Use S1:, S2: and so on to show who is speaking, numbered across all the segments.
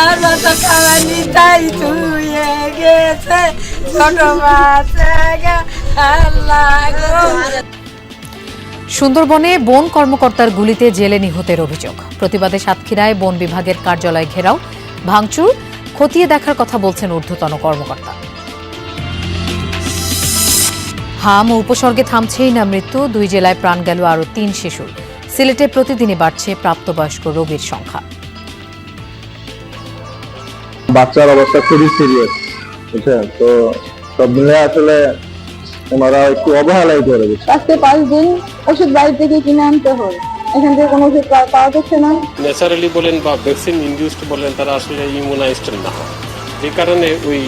S1: আর মতো কামানি তাই তুইয়ে গেছে ছোট বাচ্চা আল্লাহ গো।
S2: সুন্দরবনে বন কর্মকর্তার গুলিতে জেলে নিহতের অভিযোগ। প্রতিবাদে সাতক্ষীরায় বন বিভাগের কার্যালয় ঘেরাও, ভাঙচুর, খতিয়ে দেখার কথা বলছেন ঊর্ধ্বতন কর্মকর্তা। হাম ও উপসর্গে থামছেই না মৃত্যু, 2 জেলায় প্রাণ গেল আরও 3 শিশুর। সিলেটে প্রতিদিনই বাড়ছে প্রাপ্তবয়স্ক রোগীর সংখ্যা।
S3: বাচ্চার অবস্থা খুবই সিরিয়াস, বুঝছেন তো। সব মিলে আসলে ওনারা একটু অবহেলাই করে দিচ্ছে।
S4: আজকে 5 দিন ওষুধ বাইরে থেকে কিনে আনতে হয়, এখান থেকে কোনো ওষুধ পাওয়া যাচ্ছে না।
S5: ন্যাচারালি বলেন বা ভ্যাকসিন ইনডিউসড বলেন, তারা আসলে ইমিউনাইজড না হয়, যে কারণে ওই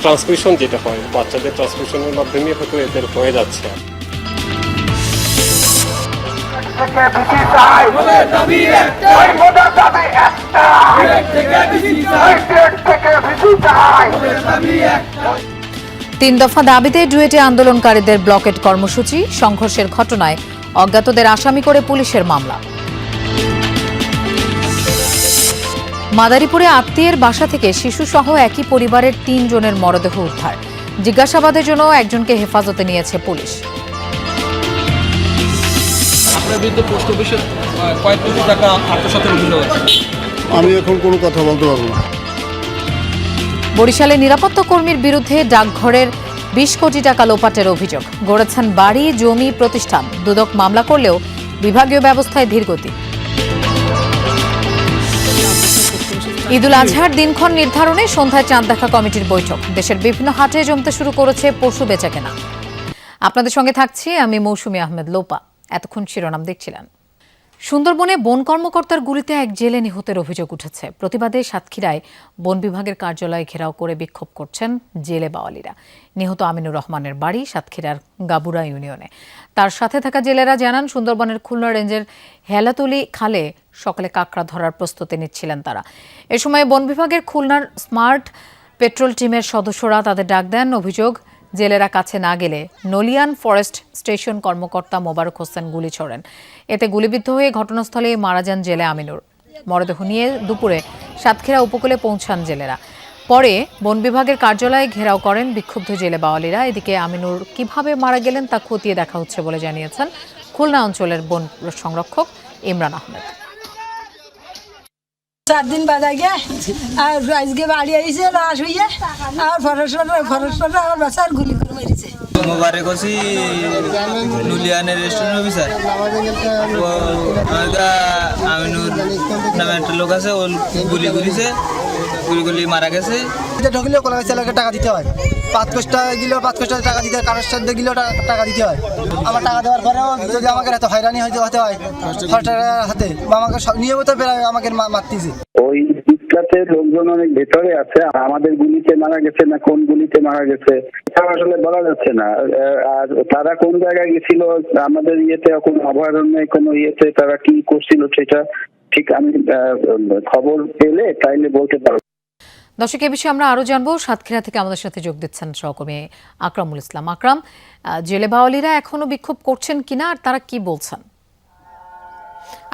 S5: ট্রান্সমিশন যেটা হয় বাচ্চাদের ট্রান্সমিশনের মাধ্যমে হয়তো এদের হয়ে যাচ্ছে।
S2: তিন দফা দাবিতে ডুয়েটে আন্দোলনকারীদের ব্লকেট কর্মসূচি। সংঘর্ষের ঘটনায় অজ্ঞাতদের আসামি করে পুলিশের মামলা। মাদারীপুরে আত্মীয়ের বাসা থেকে শিশুসহ একই পরিবারের 3 জনের মরদেহ উদ্ধার। জিজ্ঞাসাবাদের জন্য একজনকে হেফাজতে নিয়েছে পুলিশ।
S6: আপনার বিরুদ্ধে পোস্ট অফিসে কয়েক কোটি টাকা আত্মসাতের অভিযোগ আছে।
S7: আমি এখন কোনো কথা বলতে পারবো না।
S2: বরিশালে নিরাপত্তা কর্মীর বিরুদ্ধে ডাকঘরের 20 কোটি টাকা লোপাটের অভিযোগ। গড়েছেন বাড়ি, জমি, প্রতিষ্ঠান। দুদক মামলা করলেও বিভাগীয় ব্যবস্থায় ধীরগতি। ঈদুল আজহার দিনক্ষণ নির্ধারণে সন্ধ্যায় চাঁদ দেখা কমিটির বৈঠক। দেশের বিভিন্ন হাটে জমতে শুরু করেছে পশু বেচাকেনা। আপনাদের সঙ্গে থাকছি আমি মৌসুমী আহমেদ লোপা। এতক্ষণ শিরোনাম দেখছিলেন। সুন্দরবনে বন কর্মকর্তার গুলিতে এক জেলে নিহতের অভিযোগ উঠেছে। প্রতিবাদে সাতক্ষীরায় বন বিভাগের কার্যালয় ঘেরাও করে বিক্ষোভ করছেন জেলে বাওয়ালিরা। নিহত আমিনুর রহমানের বাড়ি সাতক্ষীরার গাবুরা ইউনিয়নে। তার সাথে থাকা জেলেরা জানান, সুন্দরবনের খুলনা রেঞ্জের হেলাতুলি খালে সকালে কাঁকড়া ধরার প্রস্তুতি নিচ্ছিলেন তারা। এ সময় বন বিভাগের খুলনার স্মার্ট পেট্রোল টিমের সদস্যরা তাদের ডাক দেন। অভিযোগ, জেলেরা কাছে না গেলে নলিয়ান ফরেস্ট স্টেশন কর্মকর্তা মোবারক হোসেন গুলি ছোড়েন। এতে গুলিবিদ্ধ হয়ে ঘটনাস্থলে মারা যান জেলে আমিনুর। মরদেহ নিয়ে দুপুরে সাতক্ষীরা উপকূলে পৌঁছান জেলেরা। পরে বন বিভাগের কার্যালয়ে ঘেরাও করেন বিক্ষুব্ধ জেলে বাওয়ালিরা। এদিকে আমিনুর কিভাবে মারা গেলেন তা খতিয়ে দেখা হচ্ছে বলে জানিয়েছেন খুলনা অঞ্চলের বন সংরক্ষক ইমরান আহমেদ।
S1: 4 দিন বাদা গিয়ে আর আজকে বাড়ি আইছে লাশ হইয়া আর ফরেস্টরা আমার বাচ্চার গুলি করে মেরেছে।
S8: মোবারক হোসি নুলিয়ানের রেস্টুরেন্ট অফিসার আমিনুর নামে একটা লোক আছে, ও গুলি মারা গেছে।
S9: ঢুকলেও কোনো ছেলেকে টাকা দিতে হয়, 5 কোটি টাকা গেলেও 5 কোটি টাকা দিতে হয়, কারোর সাথে গেলেও টাকা দিতে হয়। আমার টাকা দেওয়ার পরেও যদি আমাকে এত হয়রানি হতে হয় ফরেস্টারের হাতে, বা আমাকে নিয়মিত বেড়ায় আমাকে মারতেছে।
S3: ওই ইটকাতে লোকজন অনেক ভেতরে আছে, আমাদের গুলিতে মারা গেছে না কোন গুলিতে মারা গেছে তা আসলে বলা যাচ্ছে না। আর তারা কোন জায়গায় গেছিল, আমাদের ইয়েতে কোন অভয়ারণ্যে কোন ইয়েতে তারা কি করছিল সেটা ঠিক আমি খবর পেলে তাইলে বলতে পারবো।
S2: দর্শক, এ বিষয়ে আমরা আরো জানবো। সাতক্ষীরা থেকে আমাদের সাথে যোগ দিচ্ছেন সহকর্মী আকরামুল ইসলাম। আকরাম, জেলে বাওয়ালিরা এখনো বিক্ষোভ করছেন কিনা আর তারা কি বলছেন,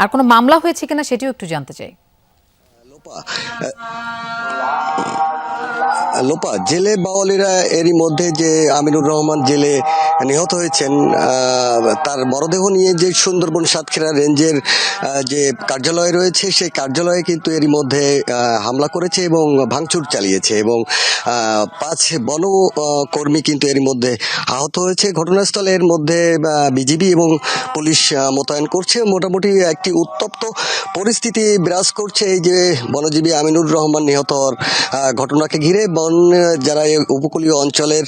S2: আর কোনো মামলা হয়েছে কিনা সেটিও একটু জানতে চাই।
S7: লোপা, জেলে বাওয়ালিরা এরই মধ্যে যে আমিনুর রহমান জেলে নিহত হয়েছেন, তার মরদেহ নিয়ে যে সুন্দরবন সাতক্ষীরা রেঞ্জের যে কার্যালয় রয়েছে সেই কার্যালয়ে কিন্তু এরই মধ্যে হামলা করেছে এবং ভাঙচুর চালিয়েছে এবং 5 বনকর্মী কিন্তু এরই মধ্যে আহত হয়েছে। ঘটনাস্থলের মধ্যে বিজিবি এবং পুলিশ মোতায়েন করছে। মোটামুটি একটি উত্তপ্ত পরিস্থিতি বিরাজ করছে এই যে বনজীবী আমিনুর রহমান নিহত হওয়ার ঘটনাকে ঘিরে। যারা এই উপকূলীয় অঞ্চলের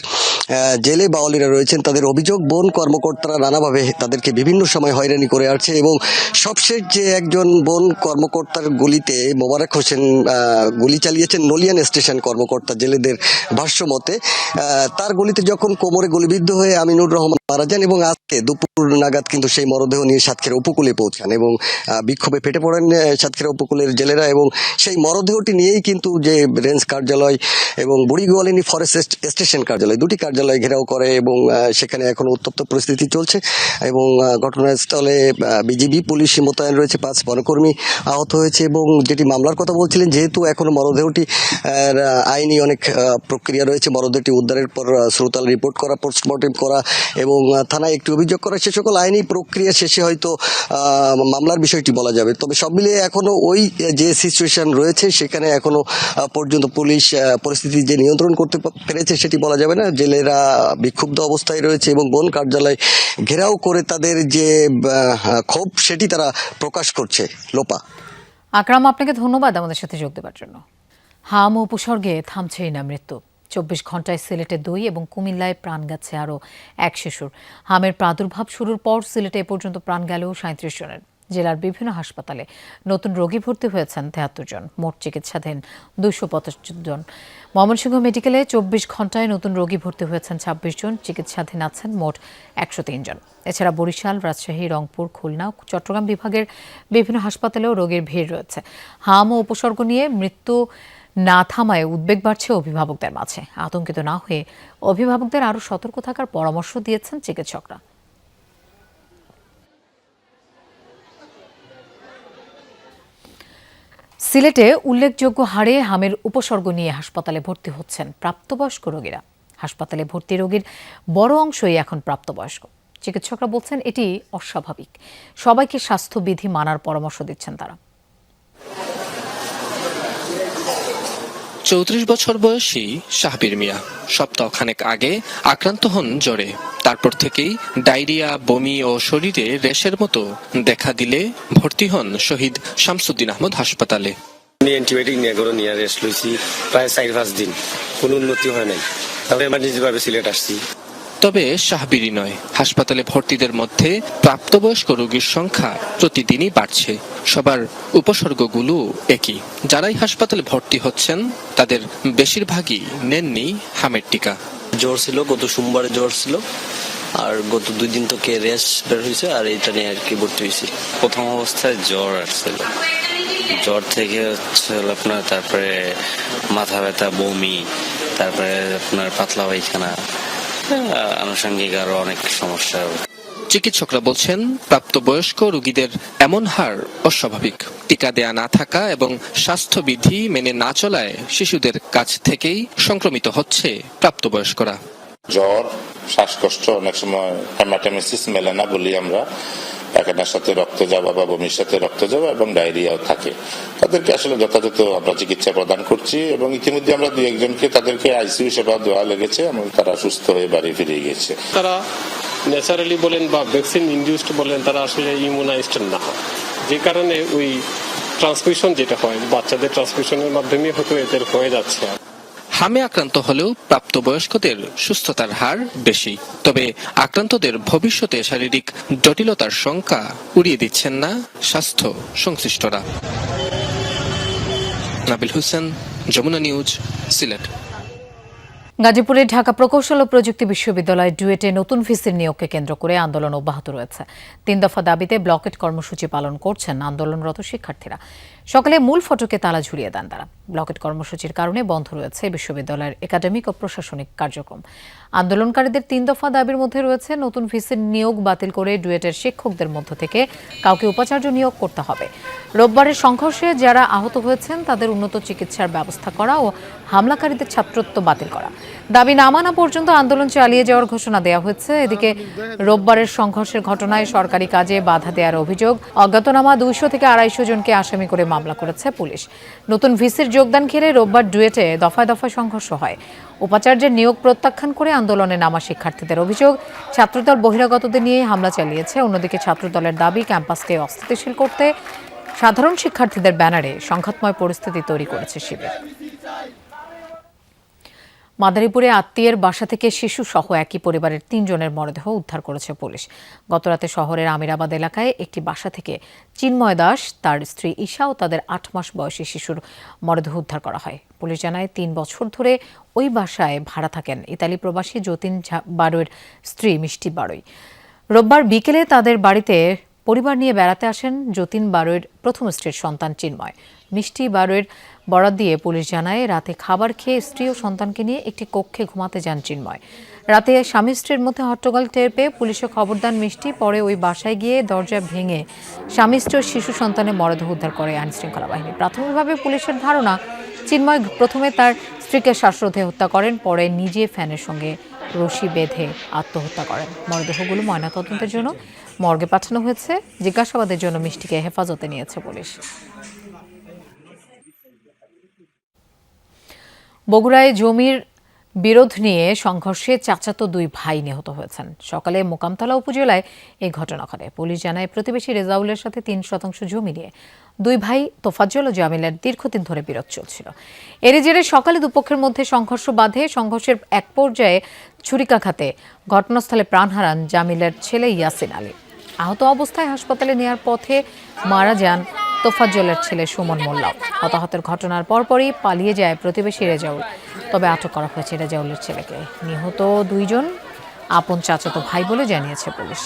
S7: জেলে বাওয়ালিরা রয়েছেন তাদের অভিযোগ, বন কর্মকর্তারা নানাভাবে তাদেরকে বিভিন্ন সময় হয়রানি করে আসছে এবং সবশেষ যে একজন বন কর্মকর্তার গুলিতে মোবারক হোসেন গুলি চালিয়েছেন, নলিয়ান স্টেশন কর্মকর্তা জেলেদের ভাষ্য মতে, তার গুলিতে যখন কোমরে গুলিবিদ্ধ হয়ে আমিনুর রহমান মারা যান এবং আজকে দুপুর নাগাদ কিন্তু সেই মরদেহ নিয়ে সাতক্ষীরা উপকূলে পৌঁছান এবং বিক্ষোভে ফেটে পড়েন সাতক্ষীরা উপকূলের জেলেরা এবং সেই মরদেহটি নিয়েই কিন্তু যে রেঞ্জ কার্যালয় এবং এবং বুড়িগোয়ালিনী ফরেস্ট স্টেশন কার্যালয়, দুটি কার্যালয় ঘেরাও করে এবং সেখানে এখন উত্তপ্ত পরিস্থিতি চলছে এবং ঘটনাস্থলে বিজিবি পুলিশ মোতায়েন রয়েছে, 5 বনকর্মী আহত হয়েছে। এবং যেটি মামলার কথা বলছিলেন, যেহেতু এখনো মরদেহটি আইনি অনেক প্রক্রিয়া রয়েছে, মরদেহটি উদ্ধারের পর শ্রোতাল রিপোর্ট করা, পোস্টমর্টেম করা এবং থানায় একটি অভিযোগ করা, সে সকল আইনি প্রক্রিয়া শেষে হয়তো মামলার বিষয়টি বলা যাবে। তবে সব মিলিয়ে এখনো ওই যে সিচুয়েশন রয়েছে সেখানে এখনো পর্যন্ত পুলিশ পরিস্থিতি যে নিয়ন্ত্রণ করতে পেরেছে সেটি বলা যাবে না। জেলেরা বিক্ষুব্ধ অবস্থায় রয়েছে এবং বন কার্যালয় ঘেরাও করে তাদের যে ক্ষোভ সেটি তারা প্রকাশ করছে। লোপা।
S2: আকরাম, আপনাকে ধন্যবাদ আমাদের সাথে যোগ দেওয়ার জন্য। হাম ও উপসর্গে থামছেই না মৃত্যু। 24 ঘন্টায় সিলেটে 2 এবং কুমিল্লায় প্রাণ গেছে আরও 1 শিশুর। হামের প্রাদুর্ভাব শুরুর পর সিলেটে এ পর্যন্ত প্রাণ গেল 37 জনের। জেলার বিভিন্ন হাসপাতালে নতুন রোগী ভর্তি হয়েছেন 73 জন, মোট চিকিৎসাধীন 225 জন। ময়মনসিংহ মেডিকেলে 24 ঘন্টায় নতুন রোগী ভর্তি হয়েছেন 26 জন, চিকিৎসাধীন আছেন মোট 103 জন। এছাড়া বরিশাল, রাজশাহী, রংপুর, খুলনা, চট্টগ্রাম বিভাগের বিভিন্ন হাসপাতালেও রোগীর ভিড় রয়েছে। হাম ও উপসর্গ নিয়ে মৃত্যু না থামায় উদ্বেগ বাড়ছে অভিভাবকদের মাঝে। আতঙ্কিত না হয়ে অভিভাবকদের আরও সতর্ক থাকার পরামর্শ দিয়েছেন চিকিৎসকরা। সিলেটে উল্লেখযোগ্য হারে হামের উপসর্গ নিয়ে হাসপাতালে ভর্তি হচ্ছেন প্রাপ্তবয়স্ক রোগীরা। হাসপাতালে ভর্তি রোগীর বড় অংশই এখন প্রাপ্তবয়স্ক। চিকিৎসকরা বলছেন এটি অস্বাভাবিক। সবাইকে স্বাস্থ্যবিধি মানার পরামর্শ দিচ্ছেন তারা।
S10: 34 বছর বয়সী শাহবীর মিয়া সপ্তাহখানেক আগে আক্রান্ত হন জ্বরে। তারপর থেকেই ডায়রিয়া, বমি ও শরীরে রেশের মতো দেখা দিলে ভর্তি হন শহীদ শামসুদ্দিন আহমদ হাসপাতালে।
S11: অ্যান্টিবায়োটিক নিয়ে রেস্ট লইছি প্রায় 4-5 দিন, কোনো উন্নতি হয় নাই। তাহলে এমার্জেন্সি ভাবে সিলেট আসছি।
S10: তবে শাহবীরই নয়, হাসপাতালে ভর্তিদের মধ্যে প্রাপ্তবয়স্ক রোগীর সংখ্যা প্রতিদিনই বাড়ছে। সবার উপসর্গগুলো একই। যারাই হাসপাতালে ভর্তি হচ্ছেন তাদের বেশিরভাগই নেননি হামের টিকা।
S12: জ্বর ছিল, গত সোমবারে জ্বর ছিল, আর গত 2 দিন থেকে রেশ বের হয়েছে, আর এটা নিয়ে আর কি ভর্তি হয়েছি।
S13: প্রথম অবস্থায় জ্বর আসছিল, জ্বর থেকে হচ্ছে আপনার তারপরে মাথা ব্যথা, বমি, তারপরে আপনার পাতলা পায়খানা, আনুষঙ্গিক আরো অনেক সমস্যা।
S10: চিকিৎসকরা বলছেন প্রাপ্তবয়স্ক রোগীদের এমন হার অস্বাভাবিক। টিকা দেয়া না থাকা এবং স্বাস্থ্যবিধি মেনে না চলায় শিশুদের কাছ থেকেই সংক্রমিত হচ্ছে প্রাপ্তবয়স্করা।
S14: জ্বর, শ্বাসকষ্ট, অনেক সময় হেমাটেমেসিস মেলে না বলি আমরা, পায়খানার সাথে রক্ত যাওয়া বা বমির সাথে রক্ত যাওয়া এবং ডায়রিয়াও থাকে। তাদেরকে আসলে যথাযথ আমরা চিকিৎসা প্রদান করছি এবং ইতিমধ্যে আমরা 2-1 জনকে তাদেরকে আইসিইউ সেবা দেওয়া লেগেছে এবং তারা সুস্থ হয়ে বাড়ি ফিরে গেছে।
S5: তারা ন্যাচারালি বলেন বা ভ্যাকসিন ইনডিউসড বলেন, তারা আসলে ইমিউনাইজড না, যে কারণে ওই ট্রান্সমিশন যেটা হয় বাচ্চাদের ট্রান্সমিশনের মাধ্যমে হয়তো এদের হয়ে যাচ্ছে।
S10: হামে আক্রান্ত হলেও প্রাপ্তবয়স্কদের সুস্থতার হার বেশি। তবে আক্রান্তদের ভবিষ্যতে শারীরিক জটিলতার শঙ্কা উড়িয়ে দিচ্ছেন না স্বাস্থ্য সংশ্লিষ্টরা। নাবিল হোসেন, যমুনা নিউজ, সিলেট।
S2: গাজীপুরের ঢাকা প্রকৌশল ও প্রযুক্তি বিশ্ববিদ্যালয় ডুয়েটে নতুন ভিসির নিয়োগকে কেন্দ্র করে আন্দোলন অব্যাহত রয়েছে। 3 দফা দাবিতে ব্লকেট কর্মসূচি পালন করছেন আন্দোলনরত শিক্ষার্থীরা। সকালে মূল ফটকে তালা ঝুলিয়ে দেন তারা। ব্লকেট কর্মসূচির কারণে বন্ধ রয়েছে বিশ্ববিদ্যালয়ের একাডেমিক ও প্রশাসনিক কার্যক্রম। আন্দোলনকারীদের 3 দফা দাবির মধ্যে রয়েছে নতুন ভিসির নিয়োগ বাতিল করে ডুয়েটের শিক্ষকদের মধ্য থেকে কাউকে উপাচার্য নিয়োগ করতে হবে। রোববারের সংঘর্ষে যারা আহত হয়েছেন তাদের উন্নত চিকিৎসার ব্যবস্থা করা ও হামলাকারীদের ছাত্রত্ব বাতিল করা। দাবি না মানা পর্যন্ত আন্দোলন চালিয়ে যাওয়ার ঘোষণা দেওয়া হয়েছে। এদিকে রোববারের সংঘর্ষের ঘটনায় সরকারি কাজে বাধা দেওয়ার অভিযোগ, অজ্ঞাতনামা 200 থেকে 250 জনকে আসামি করে মামলা করেছে পুলিশ। নতুন ভিসির যোগদান ঘিরে রোববার ডুয়েটে দফায় দফায় সংঘর্ষ হয়। উপাচার্যের নিয়োগ প্রত্যাখ্যান করে আন্দোলনে নামা শিক্ষার্থীদের অভিযোগ, ছাত্রদল বহিরাগতদের নিয়ে হামলা চালিয়েছে। অন্যদিকে ছাত্রদলের দাবি ক্যাম্পাসকে অস্থিতিশীল করতে সাধারণ শিক্ষার্থীদের ব্যানারে সংঘাতময় পরিস্থিতি তৈরি করেছে শিবির। মাদারীপুরে আত্মীয়ের বাসা থেকে শিশু সহ একই পরিবারের 3 জনের মরদেহ উদ্ধার করেছে পুলিশ। গতরাতে শহরের আমিরাবাদ এলাকায় একটি বাসা থেকে চিন্ময় দাস, তার স্ত্রী ঈশা ও তাদের 8 মাস বয়সী শিশুর মরদেহ উদ্ধার করা হয়। পুলিশ জানায় 3 বছর ধরে ওই বাসায় ভাড়া থাকেন ইতালি প্রবাসী যতীন বারোয়ের স্ত্রী মিষ্টি বারোই। রোববার বিকেলে তাদের বাড়িতে পরিবার নিয়ে বেড়াতে আসেন যতীন বারৈর প্রথম স্ত্রীর সন্তান চিন্ময়। মিষ্টি বারৈর বরাত দিয়ে পুলিশ জানায়, রাতে খাবার খেয়ে স্ত্রী ও সন্তানকে নিয়ে একটি কক্ষে ঘুমাতে যান চিন্ময়। রাতে স্বামী স্ত্রীর মধ্যে হট্টগোল টের পেয়ে পুলিশে খবর দেন মিষ্টি। পরে ওই বাসায় গিয়ে দরজা ভেঙে স্বামী স্ত্রী ও শিশু সন্তানের মরদেহ উদ্ধার করে আইনশৃঙ্খলা বাহিনী। প্রাথমিকভাবে পুলিশের ধারণা, চিন্ময় প্রথমে তার স্ত্রীকে শ্বাসরোধে হত্যা করেন, পরে নিজে ফ্যানের সঙ্গে রশি বেঁধে আত্মহত্যা করেন। মরদেহগুলো ময়নাতদন্তের জন্য মর্গে পাঠানো হয়েছে। জিজ্ঞাসাবাদের জন্য মিষ্টিকে হেফাজতে নিয়েছে পুলিশ। বগুড়ায় জমির বিরোধ নিয়ে সংঘর্ষে চাচাতো দুই ভাই নিহত হয়েছেন। সকালে মোকামতলা উপজেলায় এই ঘটনা ঘটে। পুলিশ জানায়, প্রতিবেশী রেজাউলের সাথে 3% জমি নিয়ে দুই ভাই তোফাজ্জল ও জামিলের দীর্ঘদিন ধরে বিরোধ চলছিল। এরই জেরে সকালে দুপক্ষের মধ্যে সংঘর্ষ বাধে। সংঘর্ষের এক পর্যায়ে ছুরিকাঘাতে ঘটনাস্থলে প্রাণ হারান জামিলের ছেলে ইয়াসিন আলী। আহত অবস্থায় হাসপাতালে নেওয়ার পথে মারা যান তোফাজ্জলের ছেলে সুমন মোল্লাও। হতাহতের ঘটনার পরপরই পালিয়ে যায় প্রতিবেশী রেজাউল, তবে আটক করা হয়েছে রেজাউলের ছেলেকে। নিহত দুইজন আপন চাচাতো ভাই বলে জানিয়েছে পুলিশ।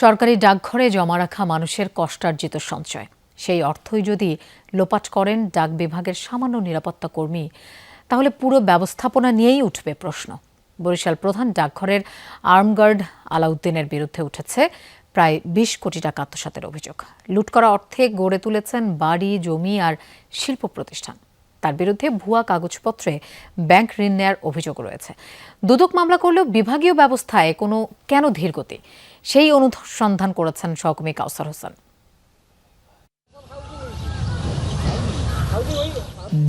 S2: সরকারি ডাকঘরে জমা রাখা মানুষের কষ্টার্জিত সঞ্চয়, সেই অর্থই যদি লোপাট করেন ডাক বিভাগের সামান্য নিরাপত্তা কর্মী, তাহলে পুরো ব্যবস্থাপনা নিয়েই উঠবে প্রশ্ন। বরিশাল প্রধান ডাকঘরের আর্মগার্ড আলাউদ্দিনের বিরুদ্ধে উঠেছে প্রায় 20 কোটি টাকা আত্মসাতের অভিযোগ। লুট করা অর্থে গড়ে তুলেছেন বাড়ি, জমি আর শিল্প প্রতিষ্ঠান। তার বিরুদ্ধে ভুয়া কাগজপত্রে ব্যাংক ঋণ নেওয়ার অভিযোগ রয়েছে। দুদক মামলা করলেও বিভাগীয় ব্যবস্থায় কেন ধীরগতি, সেই অনুসন্ধান করেছেন সহকর্মী কাউসার হোসেন।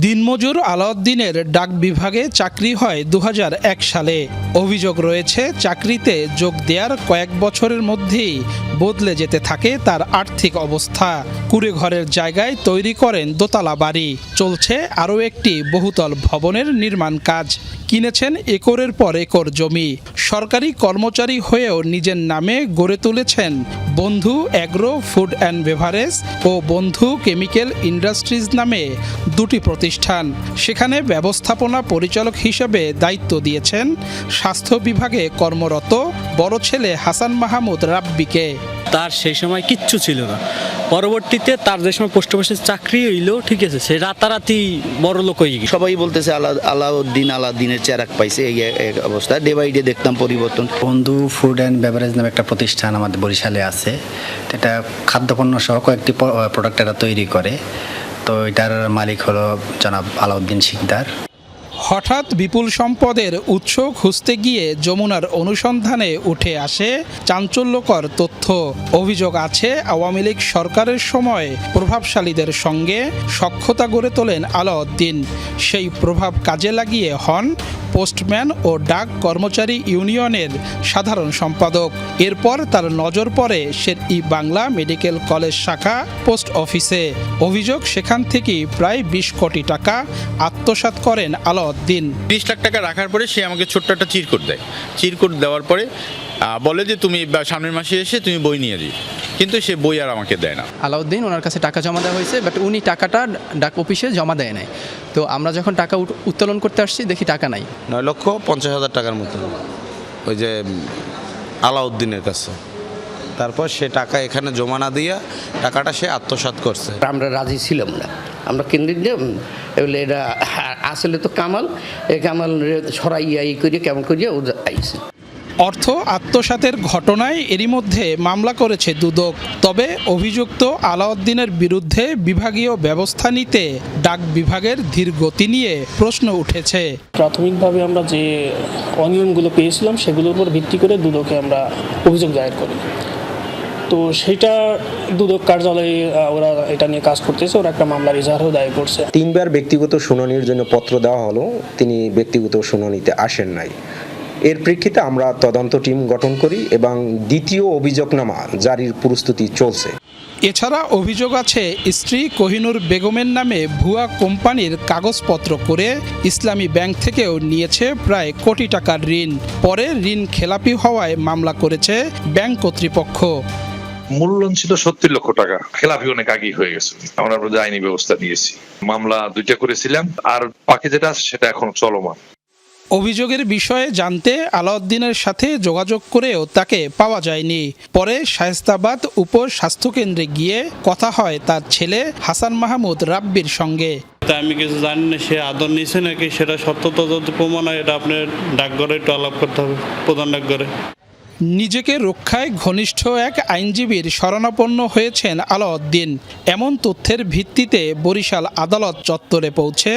S15: দিনমজুর আলাউদ্দিনের ডাক বিভাগে চাকরি হয় 2001 সালে। অভিযোগ রয়েছে, চাকরিতে যোগ দেওয়ার কয়েক বছরের মধ্যেই বদলে যেতে থাকে তার আর্থিক অবস্থা। কুড়ে ঘরের জায়গায় তৈরি করেন দোতলা বাড়ি। চলছে আরও একটি বহুতল ভবনের নির্মাণ কাজ। কিনেছেন একরের পর একর জমি। সরকারি কর্মচারী হয়েও নিজের নামে গড়ে তুলেছেন বন্ধু অ্যাগ্রো ফুড অ্যান্ড বেভারেজ ও বন্ধু কেমিক্যাল ইন্ডাস্ট্রিজ নামে দুটি প্রতিষ্ঠান। সেখানে ব্যবস্থাপনা পরিচালক হিসেবে দায়িত্ব দিয়েছেন স্বাস্থ্য বিভাগে কর্মরত বড় ছেলে হাসান মাহমুদ রাব্বিকে।
S16: তার সেই সময় কিচ্ছু ছিল না। পরবর্তীতে তার যে সময় পোস্ট অফিসে চাকরি হইলো, ঠিক আছে, সে রাতারাতি বড় লোক হয়ে গেছে।
S17: সবাই বলতেছে আলাউদ্দিনের চেরাক পাইছে। এই অবস্থা ডে বাই ডে দেখতাম পরিবর্তন।
S18: বন্ধু ফুড অ্যান্ড বেভারেজ নামে একটা প্রতিষ্ঠান আমাদের বরিশালে আছে। এটা খাদ্যপণ্য সহ কয়েকটি প্রোডাক্ট এরা তৈরি করে। তো এটার মালিক হলো জনাব আলাউদ্দিন শিকদার।
S15: হঠাৎ বিপুল সম্পদের উৎস খুঁজতে গিয়ে যমুনার অনুসন্ধানে উঠে আসে চাঞ্চল্যকর তথ্য। অভিযোগ আছে, আওয়ামী লীগ সরকারের সময় প্রভাবশালীদের সঙ্গে সখ্যতা গড়ে তোলেন আলাউদ্দিন। সেই প্রভাব কাজে লাগিয়ে হন পোস্টম্যান ও ডাক কর্মচারী ইউনিয়নের সাধারণ সম্পাদক। এরপর তার নজর পড়ে শের-ই বাংলা মেডিকেল কলেজ শাখা পোস্ট অফিসে। অভিযোগ, সেখান থেকে প্রায় 20 কোটি টাকা আত্মসাৎ করেন আলাউদ্দিন।
S19: 20 লাখ টাকা রাখার পরে সে আমাকে ছোট্ট একটা চিরকুট দেয়। চিরকুট দেওয়ার পরে বলে যে তুমি সামনের মাসে এসে তুমি বই নিয়ে দিই, কিন্তু সে বই আর আমাকে দেয় না।
S6: আলাউদ্দিন ওনার কাছে টাকা জমা দেওয়া হয়েছে, বাট উনি টাকাটা ডাক অফিসে জমা দেয় নাই। তো আমরা যখন টাকা উত্তোলন করতে আসছি, দেখি টাকা নাই।
S20: 9,50,000 টাকার মতো ওই যে আলাউদ্দিনের কাছে। তারপর সে টাকা এখানে জমা না দিয়া টাকাটা সে আত্মসাৎ করছে।
S21: আমরা রাজি ছিলাম না। আমরা কেন্দ্রিক এগুলো এটা আসলে তো কামাল, এই কামাল সরাইয়া করিয়া কেমন করিয়া ও আইছে।
S15: অর্থ আত্মসাতের ঘটনায় এরই মধ্যে মামলা করেছে দুদক। তবে অভিযুক্ত আলাউদ্দিনের বিরুদ্ধে বিভাগীয় ব্যবস্থা নিতে ডাক বিভাগের ধীর গতি নিয়ে প্রশ্ন উঠেছে।
S22: প্রাথমিকভাবে আমরা যে অনিয়মগুলো পেয়েছিলাম সেগুলোর উপর ভিত্তি করে দুদকে আমরা অভিযোগ দায়ের করি। তো সেটা দুদক কার্যালয়ে ওরা এটা নিয়ে কাজ করতেছে, ওরা একটা মামলার ইজাহারও দায়ের করছে।
S23: 3 বার ব্যক্তিগত শুনানির জন্য পত্র দেওয়া হলো, তিনি ব্যক্তিগত শুনানিতে আসেন নাই। এর প্রেক্ষিতে আমরা তদন্ত টিম গঠন করি এবং দ্বিতীয় অভিযোগনামা জারির প্রস্তুতি চলছে।
S15: এছাড়া অভিযোগ আছে, স্ত্রী কোহিনুর বেগমের নামে ভুয়া কোম্পানির কাগজপত্র করে ইসলামী ব্যাংক থেকেও নিয়েছে প্রায় কোটি টাকার ঋণ। পরে ঋণ খেলাপি হওয়ায় মামলা করেছে ব্যাংক কর্তৃপক্ষ।
S24: মূলধন ছিল 70 লক্ষ টাকা, খেলাপি অনেক আগেই হয়ে গেছে। আমরা আইনি ব্যবস্থা নিয়েছি, মামলা 2টা করেছিলাম, আর বাকি যেটা আছে সেটা এখন চলমান।
S15: অভিযোগের বিষয়ে জানতে আলাউদ্দিনের সাথে যোগাযোগ করেও তাকে পাওয়া যায়নি। পরে শায়েস্তাবাদ উপ স্বাস্থ্যকেন্দ্রে গিয়ে কথা হয় তার ছেলে হাসান মাহমুদ রাব্বির সঙ্গে।
S1: আমি কিছু জানি না সে আদর নিয়েছে নাকি, সেটা সত্যতা যদি প্রমাণ হয় এটা আপনার ডাকঘরে একটু আলাপ করতে হবে, প্রধান ডাকঘরে।
S15: নিজেকে রক্ষায় ঘনিষ্ঠ এক আইনজীবীর শরণাপন্ন হয়েছেন আলাউদ্দিন। এমন তথ্যের ভিত্তিতে বরিশাল আদালত চত্বরে পৌঁছে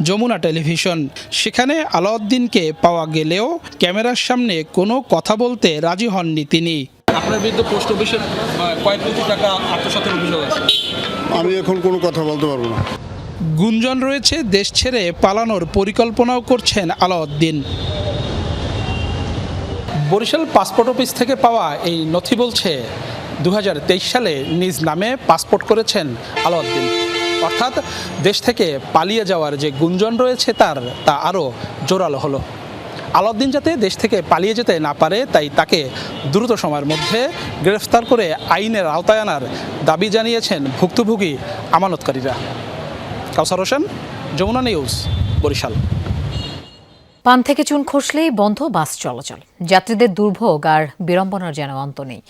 S15: যমুনা টেলিভিশন। সেখানে আলাউদ্দিনকে পাওয়া গেলেও ক্যামেরার সামনে কোনো কথা বলতে রাজি হননি তিনি।
S6: আপনার বিরুদ্ধে পোস্ট অফিসের কয়েক কোটি টাকা আত্মসাতের অভিযোগ আছে।
S4: আমি এখন কোনো কথা বলতে পারবো না।
S15: গুঞ্জন রয়েছে দেশ ছেড়ে পালানোর পরিকল্পনাও করছেন আলাউদ্দিন। বরিশাল পাসপোর্ট অফিস থেকে পাওয়া এই নথি বলছে 2023 সালে নিজ নামে পাসপোর্ট করেছেন আলাউদ্দিন। অর্থাৎ দেশ থেকে পালিয়ে যাওয়ার যে গুঞ্জন রয়েছে তা আরও জোরালো হলো। আলাউদ্দিন যাতে দেশ থেকে পালিয়ে যেতে না পারে তাই তাকে দ্রুত সময়ের মধ্যে গ্রেফতার করে আইনের আওতায় আনার দাবি জানিয়েছেন ভুক্তভোগী আমানতকারীরা। কাউসার হোসেন, যমুনা নিউজ, বরিশাল।
S2: পান থেকে চুন খসলেই বন্ধ বাস চলাচল, যাত্রীদের দুর্ভোগ আর বিড়ম্বনার যেন অন্ত নেই।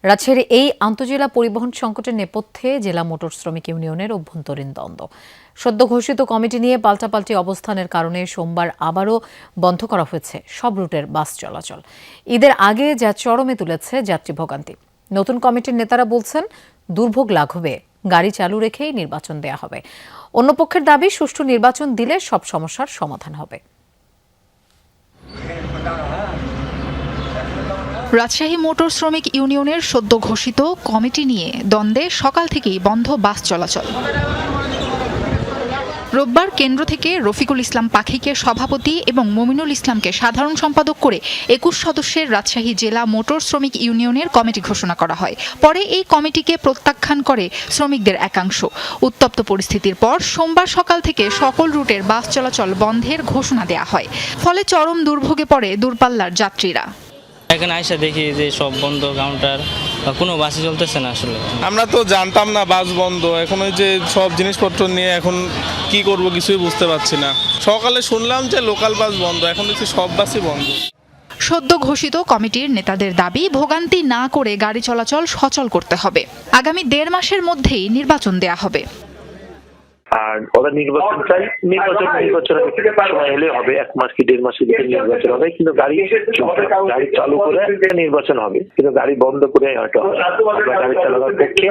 S2: রাজশাহীর এই আন্তজেলা পরিবহন সংকটের নেপথ্যে জেলা মোটর শ্রমিক ইউনিয়নের অভ্যন্তরীণ দ্বন্দ্ব। সদ্য ঘোষিত কমিটি নিয়ে পাল্টাপাল্টি অবস্থানের কারণে সোমবার আবারও বন্ধ করা হয়েছে সব রুটের বাস চলাচল। ঈদের আগে যা চরমে তুলেছে যাত্রী ভোগান্তি। নতুন কমিটির নেতারা বলছেন দুর্ভোগ লাঘবে গাড়ি চালু রেখেই নির্বাচন দেয়া হবে। অন্য পক্ষের দাবি সুষ্ঠু নির্বাচন দিলে সব সমস্যার সমাধান হবে।
S8: রাজশাহী মোটর শ্রমিক ইউনিয়নের সদ্য ঘোষিত কমিটি নিয়ে দ্বন্দ্বে সকাল থেকেই বন্ধ বাস চলাচল। রোববার কেন্দ্র থেকে রফিকুল ইসলাম পাখিকে সভাপতি এবং মমিনুল ইসলামকে সাধারণ সম্পাদক করে 21 সদস্যের রাজশাহী জেলা মোটর শ্রমিক ইউনিয়নের কমিটি ঘোষণা করা হয়। পরে এই কমিটিকে প্রত্যাখ্যান করে শ্রমিকদের একাংশ। উত্তপ্ত পরিস্থিতির পর সোমবার সকাল থেকে সকল রুটের বাস চলাচল বন্ধের ঘোষণা দেয়া হয়। ফলে চরম দুর্ভোগে পড়ে দূরপাল্লার যাত্রীরা।
S9: এখানে আইসা দেখি যে সব বন্ধ, কাউন্টার, কোনো বাসই চলতেছে না। আসলে
S25: আমরা তো জানতাম না বাস বন্ধ, এখন ওই যে সব জিনিসপত্র নিয়ে এখন কি করব কিছুই বুঝতে পারছি না। সকালে শুনলাম যে লোকাল বাস বন্ধ, এখন দেখছি সব বাসই বন্ধ।
S8: সদ্য ঘোষিত কমিটির নেতাদের দাবি ভোগান্তি না করে গাড়ি চলাচল সচল করতে হবে। আগামী 1.5 মাসের মধ্যেই নির্বাচন দেয়া হবে।
S26: আর ওরা নির্বাচন চাই, নির্বাচনের সময় হলে হবে, 1 মাস কি 1.5 মাসের ভিতরে নির্বাচন হবে, কিন্তু গাড়ি চালু করে নির্বাচন হবে, কিন্তু গাড়ি বন্ধ করে হয়তো আমরা গাড়ি চালানোর পক্ষে,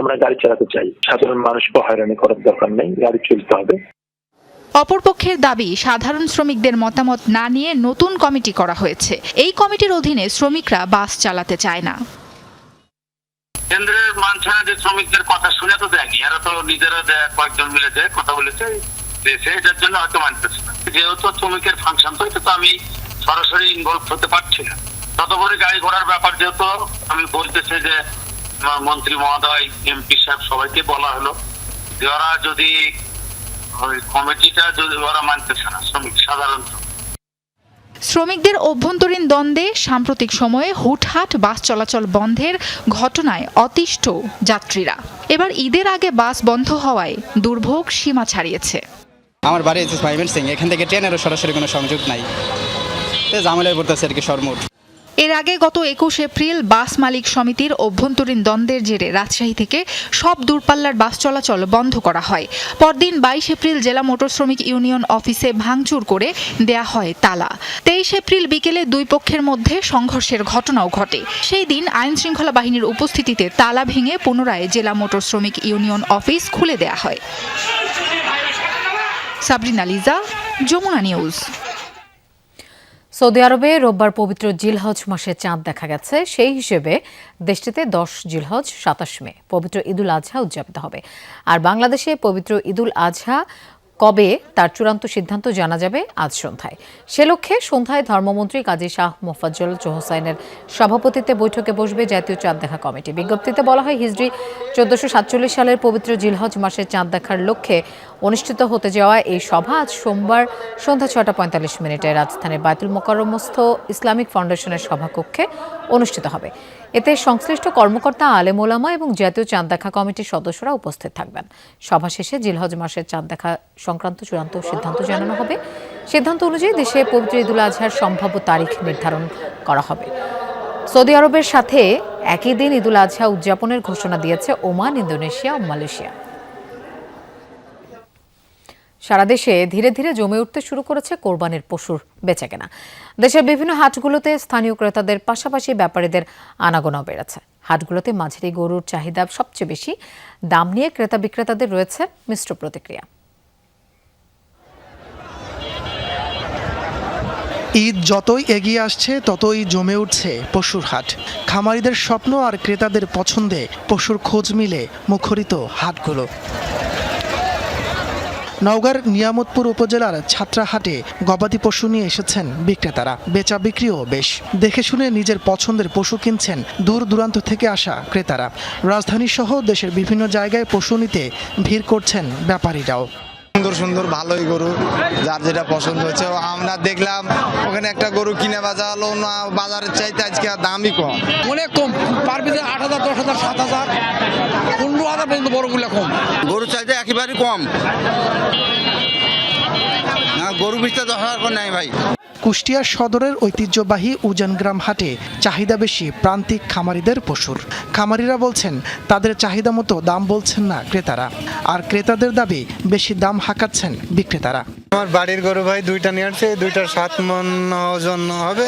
S26: আমরা গাড়ি চালাতে চাই। সাধারণ মানুষকে হয়রানি করার দরকার নেই, গাড়ি চলতে হবে।
S8: অপরপক্ষের দাবি সাধারণ শ্রমিকদের মতামত না নিয়ে নতুন কমিটি করা হয়েছে। এই কমিটির অধীনে শ্রমিকরা বাস চালাতে চায় না।
S27: কেন্দ্রের মানছে যে শ্রমিকদের কথা শুনে তো দেয়নি, এরা তো নিজেরা কয়েকজন মিলে কথা বলেছে, এটার জন্য হয়তো মানতেছে না। যেহেতু শ্রমিকের ফাংশন তো, এটা তো আমি সরাসরি ইনভলভ হতে পারছি না। ততপরে গাড়ি ঘোড়ার ব্যাপার যেহেতু আমি বলতেছে যে মন্ত্রী মহোদয়, এমপি সাহেব সবাইকে বলা হলো যে ওরা যদি ওই কমিটিটা যদি ওরা মানতেছে না, শ্রমিক সাধারণ
S8: শ্রমিকদের অভ্যন্তরীণ দ্বন্দ্বে সাম্প্রতিক সময়ে হুটহাট বাস চলাচল বন্ধের ঘটনায় অতিষ্ঠ যাত্রীরা। এবার ঈদের আগে বাস বন্ধ হওয়ায় দুর্ভোগ সীমা ছাড়িয়েছে।
S6: আমার বাড়ি সিং, এখান থেকে ট্রেনেরও সরাসরি কোনো সংযোগ নাই, ঝামেলায় পড়তেছে আর কি সর্বমোট।
S8: এর আগে গত 21 এপ্রিল বাস মালিক সমিতির অভ্যন্তরীণ দ্বন্দ্বের জেরে রাজশাহী থেকে সব দূরপাল্লার বাস চলাচল বন্ধ করা হয়। পরদিন 22 এপ্রিল জেলা মোটর শ্রমিক ইউনিয়ন অফিসে ভাঙচুর করে দেয়া হয় তালা। 23 এপ্রিল বিকেলে দুই পক্ষের মধ্যে সংঘর্ষের ঘটনাও ঘটে। সেই দিন আইন শৃঙ্খলা বাহিনীর উপস্থিতিতে তালা ভেঙে পুনরায় জেলা মোটর শ্রমিক ইউনিয়ন অফিস খুলে দেয়া হয়। সাবরিনা লিজা, যমুনা নিউজ।
S2: সৌদি আরবে রোববার পবিত্র জিলহজ মাসে চাঁদ দেখা গেছে। সেই হিসেবে দেশটিতে 10 জিলহজ 27 মে পবিত্র ঈদুল আজহা উদযাপিত হবে। আর বাংলাদেশে পবিত্র ঈদুল আজহা কবে তার চূড়ান্ত সিদ্ধান্ত জানা যাবে আজ সন্ধ্যায়। সে লক্ষ্যে সন্ধ্যায় ধর্মমন্ত্রী কাজী শাহ মোফাজ্জল চৌহসাইনের সভাপতিত্বে বৈঠকে বসবে জাতীয় চাঁদ দেখা কমিটি। বিজ্ঞপ্তিতে বলা হয় হিজরি 1447 সালের পবিত্র জিলহজ মাসের চাঁদ দেখার লক্ষ্যে অনুষ্ঠিত হতে যাওয়া এই সভা আজ সোমবার সন্ধ্যা 6:45 রাজধানীর বায়তুল মোকাররমস্থ ইসলামিক ফাউন্ডেশনের সভাকক্ষে অনুষ্ঠিত হবে। এতে সংশ্লিষ্ট কর্মকর্তা, আলেম ওলামা এবং জাতীয় চাঁদ দেখা কমিটির সদস্যরা উপস্থিত থাকবেন। সভা শেষে জিলহজ মাসের চাঁদ দেখা সংক্রান্ত চূড়ান্ত সিদ্ধান্ত জানানো হবে। সিদ্ধান্ত অনুযায়ী দেশে পবিত্র ঈদুল আজহার সম্ভাব্য তারিখ নির্ধারণ করা হবে। সৌদি আরবের সাথে একই দিন ঈদুল আজহা উদযাপনের ঘোষণা দিয়েছে ওমান, ইন্দোনেশিয়া ও মালয়েশিয়া। সারা দেশে ধীরে ধীরে জমে উঠতে শুরু করেছে কোরবানির পশুর বেচাকেনা। দেশের বিভিন্ন হাটগুলোতে স্থানীয় ক্রেতাদের পাশাপাশি ব্যাপারীদের আনাগোনা বেড়েছে। হাটগুলোতে মাঝারি গরুর চাহিদা সবচেয়ে বেশি। দাম নিয়ে ক্রেতা বিক্রেতাদের রয়েছে মিশ্র প্রতিক্রিয়া।
S3: ঈদ যতই এগিয়ে আসছে ততই জমে উঠছে পশুর হাট। খামারিদের স্বপ্ন আর ক্রেতাদের পছন্দে পশুর খোঁজ মিলে মুখরিত হাটগুলো। নওগাঁর নিয়ামতপুর উপজেলার ছাত্রাহাটে গবাদি পশু নিয়ে এসেছেন বিক্রেতারা। বেচা বিক্রিও বেশ। দেখে শুনে নিজের পছন্দের পশু কিনছেন দূর দূরান্ত থেকে আসা ক্রেতারা। রাজধানী সহ দেশের বিভিন্ন জায়গায় পশু নিতে ভিড় করছেন ব্যাপারীরাও।
S5: সুন্দর সুন্দর ভালোই গরু, যার যেটা পছন্দ হয়েছে। আমরা দেখলাম ওখানে একটা গরু কিনে বাজা হলো না, বাজারের চাইতে আজকে দামই কম,
S7: অনেক কম। পার পিসে 8,000, 10,000, 7,000, 15,000 পর্যন্ত বড়গুলো কম।
S5: গরু চাইতে একেবারে কম, না গরু বেচতে 10,000 নাই ভাই।
S3: কুষ্টিয়া সদরের ঐতিহ্যবাহী উজানগ্রাম হাটে চাহিদা বেশি প্রান্তিক খামারিদের পশুর। খামারিরা বলছেন তাদের চাহিদা মতো দাম বলছেন না ক্রেতারা, আর ক্রেতাদের দাবি বেশি দাম হাঁকাচ্ছেন বিক্রেতারা।
S5: আমার বাড়ির গরু ভাই দুইটা নিয়ে আসছে, দুইটার 7 মণ ওজন হবে,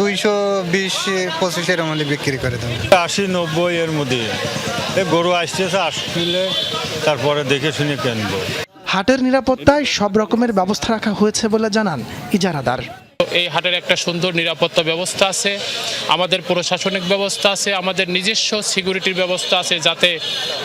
S5: 220-25 এর মধ্যে বিক্রি করে দেবে।
S11: 80-90 এর মধ্যে গরু আসতেছে, আসলে তারপরে দেখে শুনে কিনবো।
S3: হাটের নিরাপত্তায় সব রকমের ব্যবস্থা রাখা হয়েছে বলে জানান ইজারাদার।
S12: এই হাটের একটা সুন্দর নিরাপত্তা ব্যবস্থা আছে, আমাদের প্রশাসনিক ব্যবস্থা আছে, আমাদের নিজস্ব সিকিউরিটির ব্যবস্থা আছে, যাতে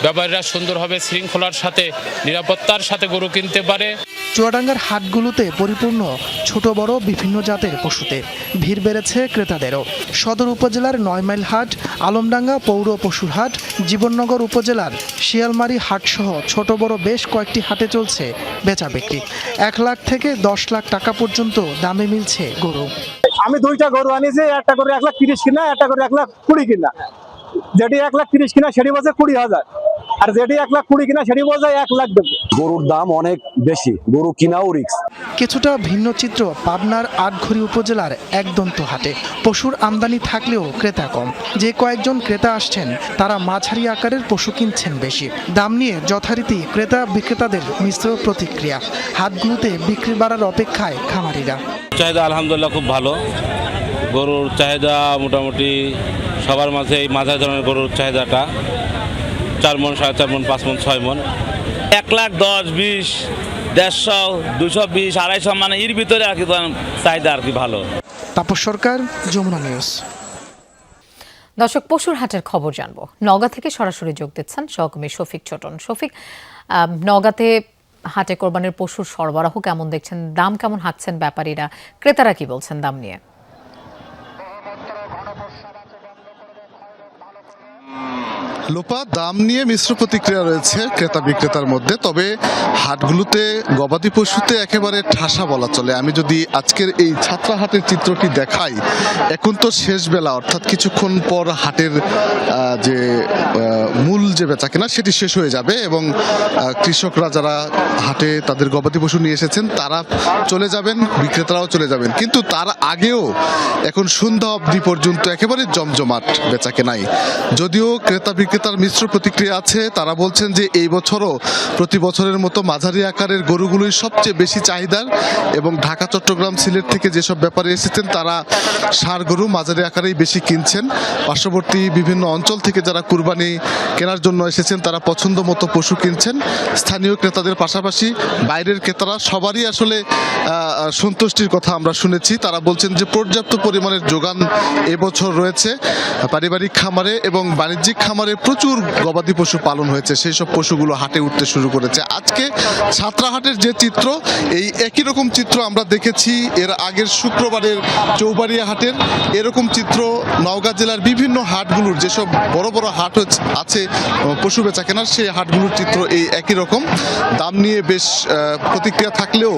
S12: ব্যাপারীরা সুন্দরভাবে শৃঙ্খলার সাথে নিরাপত্তার সাথে গরু কিনতে পারে।
S3: চুয়াডাঙ্গার হাটগুলোতে পরিপূর্ণ ছোট বড় বিভিন্ন জাতের পশুতে ভিড় বেড়েছে ক্রেতাদেরও। সদর উপজেলার 9 মাইল হাট, আলমডাঙ্গা পৌর পশুর হাট, জীবননগর উপজেলার শিয়ালমারি হাটসহ ছোট বড় বেশ কয়েকটি হাটে চলছে বেচা বিক্রি। 1 লাখ থেকে 10 লাখ টাকা পর্যন্ত দামে মিলছে গরু।
S13: আমি দুইটা গরু আনিছি, একটা করে 1,30,000 কিনা, একটা করে 1,20,000 কিনা। যেটি 1,30,000 কিনা সেটি বলছে 20,000, আর যেটি 1,20,000 কিনা সেটি বলছে 1 লাখ দেব।
S14: গরুর দাম অনেক বেশি, গরু কিনাও রিস্ক।
S3: কিছুটা ভিন্ন চিত্র পাবনার আটঘড়ি উপজেলার একদন্ত হাটে। পশুর আমদানি থাকলেও ক্রেতা কম। যে কয়েকজন ক্রেতা আসছেন তারা মাঝারি আকারের পশু কিনছেন বেশি। দাম নিয়ে যথারীতি ক্রেতা বিক্রেতাদের মিশ্র প্রতিক্রিয়া। হাটগুলোতে বিক্রি বাড়ার অপেক্ষায় খামারিরা।
S11: চাহিদা আলহামদুলিল্লাহ খুব ভালো। গরুর চাহিদা মোটামুটি সবার মাঝে এই মাঝারি ধরনের গরুর চাহিদাটা 4 মণ, 4.5 মণ, 5 মণ, 6 মণ।
S28: 1,10,000, 20, 150, 220, 250, মানে এর ভিতরে আর কি চাহিদা আর কি ভালো।
S3: তাপস সরকার, যমুনা নিউজ।
S2: দর্শক, পশুর হাটের খবর জানবো। নওগাঁ থেকে সরাসরি যোগ দিচ্ছেন সহকর্মী শফিক ছোটন। শফিক, নওগাঁতে হাটে কোরবানির পশুর সরবরাহ কেমন দেখছেন? দাম কেমন হাঁকছেন ব্যাপারীরা? ক্রেতারা কি বলছেন দাম নিয়ে?
S29: লোপা, দাম নিয়ে মিশ্র প্রতিক্রিয়া রয়েছে ক্রেতা বিক্রেতার মধ্যে। তবে হাটগুলোতে গবাদি পশুতে একেবারে ঠাসা বলা চলে। আমি যদি আজকের এই ছাত্রা হাটের চিত্রটি দেখাই, এখন তো শেষ বেলা, অর্থাৎ কিছুক্ষণ পর হাটের যে মূল যে বেচা কেনা সেটি শেষ হয়ে যাবে এবং কৃষকরা যারা হাটে তাদের গবাদি পশু নিয়ে এসেছেন তারা চলে যাবেন, বিক্রেতারাও চলে যাবেন। কিন্তু তার আগেও এখন সন্ধ্যা অবধি পর্যন্ত একেবারে জমজমাট বেচা কেনাই। যদিও ক্রেতা বিক্রেতার মিশ্র প্রতিক্রিয়া আছে। তারা বলছেন যে এই বছরও প্রতি বছরের মতো মাঝারি আকারের গরুগুলোই সবচেয়ে বেশি চাহিদার এবং ঢাকা, চট্টগ্রাম, সিলেট থেকে যেসব ব্যাপারে এসেছেন তারা ষাঁড় গরু মাঝারি আকারেই বেশি কিনছেন। পার্শ্ববর্তী বিভিন্ন অঞ্চল থেকে যারা কুরবানি কেনার জন্য এসেছেন, তারা পছন্দ মতো পশু কিনছেন। স্থানীয় ক্রেতাদের পাশাপাশি বাইরের ক্রেতারা সবারই আসলে সন্তুষ্টির কথা আমরা শুনেছি। তারা বলছেন যে পর্যাপ্ত পরিমাণের যোগান এবছর রয়েছে। পারিবারিক খামারে এবং বাণিজ্যিক খামারে প্রচুর গবাদি পশু পালন হয়েছে, সেই সব পশুগুলো হাটে উঠতে শুরু করেছে। আজকে ছাত্রাহাটের যে চিত্র, এই একই রকম চিত্র আমরা দেখেছি এর আগের শুক্রবারের চৌবাড়িয়া হাটের। এরকম চিত্র নওগাঁ জেলার বিভিন্ন হাটগুলোর, যেসব বড় বড় হাট আছে পশু বেচা কেনার, সেই হাটগুলোর চিত্র এই একই রকম। দাম নিয়ে বেশ প্রতিক্রিয়া থাকলেও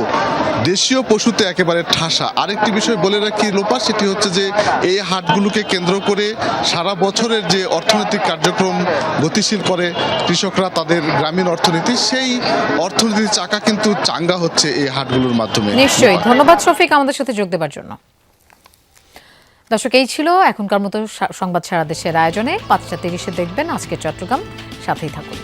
S29: দেশীয় পশুতে একেবারে ঠাসা। আরেকটি বিষয় বলে রাখি লোপা, সেটি হচ্ছে যে এই হাটগুলোকে কেন্দ্র করে সারা বছরের যে অর্থনৈতিক কার্যক্রম গতিশীল করে কৃষকরা তাদের গ্রামীণ অর্থনীতি, সেই অর্থনীতির চাকা কিন্তু চাঙ্গা হচ্ছে এই হাটগুলোর মাধ্যমে।
S2: নিশ্চয়ই, ধন্যবাদ শফিক আমাদের সাথে যোগ দেওয়ার জন্য। দর্শক, এই ছিল এখনকার মতো সংবাদ সারা দেশের আয়োজনে। 5টা 30-এ দেখবেন আজকে চট্টগ্রাম। সাথেই থাকুন।